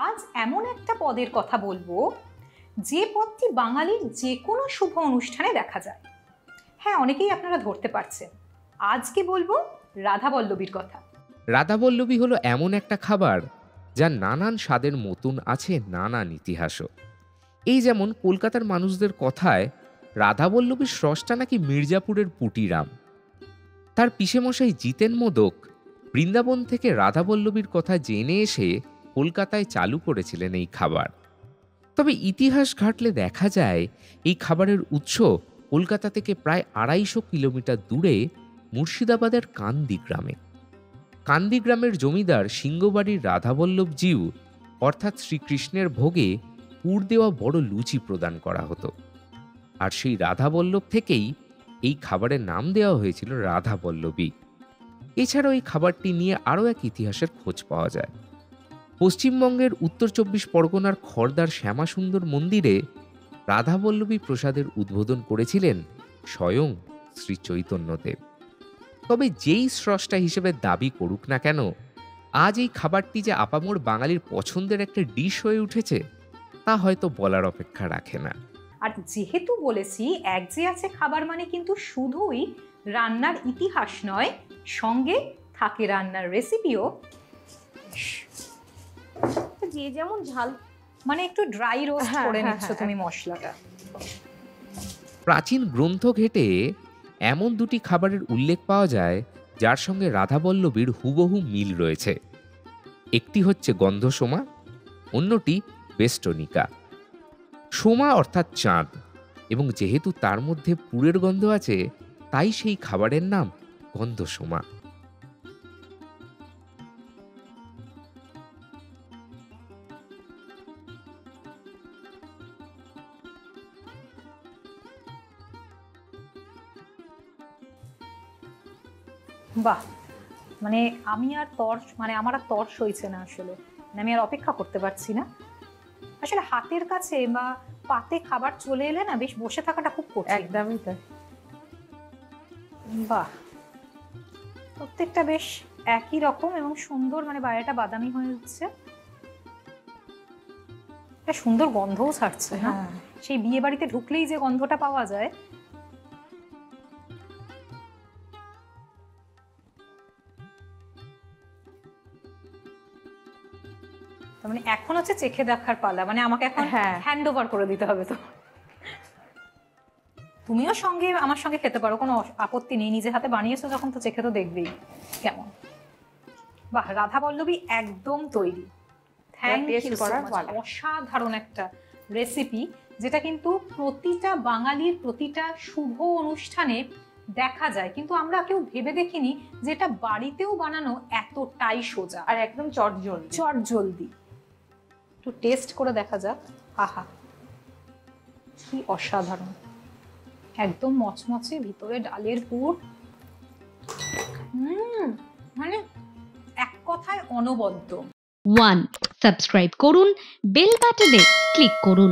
আজ এমন একটা পদের কথা বলবো যে পদটি বাঙালির যে কোনো শুভ অনুষ্ঠানে দেখা যায়। হ্যাঁ, অনেকেই আপনারা ধরতে পারছেন, আজকে বলবো রাধাবল্লভীর কথা। রাধাবল্লভী হলো এমন একটা খাবার যার নানান স্বাদের মতন আছে নানান ইতিহাসও। এই যেমন কলকাতার মানুষদের কথায় রাধাবল্লভীর স্রষ্টা নাকি মির্জাপুরের পুটিরাম। তার পিসেমশাই জিতেন মোদক বৃন্দাবন থেকে রাধাবল্লভীর কথা জেনে এসে কলকাতায় চালু করেছিলেন এই খাবার। তবে ইতিহাস ঘাটলে দেখা যায় এই খাবারের উৎস কলকাতা থেকে প্রায় 250 কিলোমিটার দূরে মুর্শিদাবাদের কান্দি গ্রামে। কান্দি গ্রামের জমিদার সিংহবাড়ির রাধাবল্লভজিউ অর্থাৎ শ্রীকৃষ্ণের ভোগে পুর দেওয়া বড় লুচি প্রদান করা হতো, আর সেই রাধাবল্লভ থেকেই এই খাবারের নাম দেওয়া হয়েছিল রাধাবল্লভী। এছাড়াও এই খাবারটি নিয়ে আরও এক ইতিহাসের খোঁজ পাওয়া যায়। পশ্চিমবঙ্গের উত্তর 24 পরগনার খড়দার শ্যামাসুন্দর মন্দিরে রাধাবল্লভী প্রসাদের উদ্বোধন করেছিলেন স্বয়ং শ্রী চৈতন্যদেব। তবে যেই স্রষ্টা হিসেবে দাবি করুক না কেন, আজ এই খাবারটি যে আপামর বাঙালির পছন্দের একটা ডিশ হয়ে উঠেছে তা হয়তো বলার অপেক্ষা রাখে না। আর যেহেতু বলেছি এক যে আছে খাবার মানে কিন্তু শুধুই রান্নার ইতিহাস নয়, সঙ্গে থাকে রান্নার রেসিপিও। যে যেমন ঝাল, মানে একটু ড্রাই রোস্ট করে নিচ্ছ তুমি মশলাটা। প্রাচীন গ্রন্থ ঘেটে এমন দুটি খাবারের উল্লেখ পাওয়া যায় যার সঙ্গে রাধাবল্লভীর হুবহু মিল রয়েছে। একটি হচ্ছে গন্ধসোমা, অন্যটি বেষ্টনিকা। সোমা অর্থাৎ চাঁদ, এবং যেহেতু তার মধ্যে পুরের গন্ধ আছে তাই সেই খাবারের নাম গন্ধসোমা। বাহ, মানে আমি আর আমার আর তর সইছে না আসলে, আমি আর অপেক্ষা করতে পারছি না। আসলে হাতের কাছে বা পাতে খাবার চলে এলে না বেশ বসে থাকাটা খুব কঠিন। একদমই তাই। বাহ, প্রত্যেকটা বেশ একই রকম এবং সুন্দর, মানে বাইরেটা বাদামি হয়ে উঠছে, একটা সুন্দর গন্ধও ছাড়ছে। হ্যাঁ, সেই বিয়ে বাড়িতে ঢুকলেই যে গন্ধটা পাওয়া যায়। মানে এখন হচ্ছে চেখে দেখার পালা, মানে আমাকে এখন হ্যান্ড ওভার করে দিতে হবে। তো তুমিও সঙ্গে আমার সঙ্গে খেতে পারো, কোনো আপত্তি নেই, নিজে হাতে বানিয়েছো যখন তো চেখে তো দেখবেই কেমন। বাহ, রাধাবল্লভী একদম তৈরি। থ্যাংক ইউ, অসাধারণ একটা রেসিপি, যেটা কিন্তু প্রতিটা বাঙালির প্রতিটা শুভ অনুষ্ঠানে দেখা যায়, কিন্তু আমরা কেউ ভেবে দেখিনি যে এটা বাড়িতেও বানানো এতটাই সোজা আর একদম চটজলদি। একটু টেস্ট করে দেখা যাক। আহা, কি অসাধারণ, একদম মচমচে, ভিতরে ডালের পুর। মানে এক কথায় অনবদ্য। 1. সাবস্ক্রাইব করুন, বেল বাটনে ক্লিক করুন।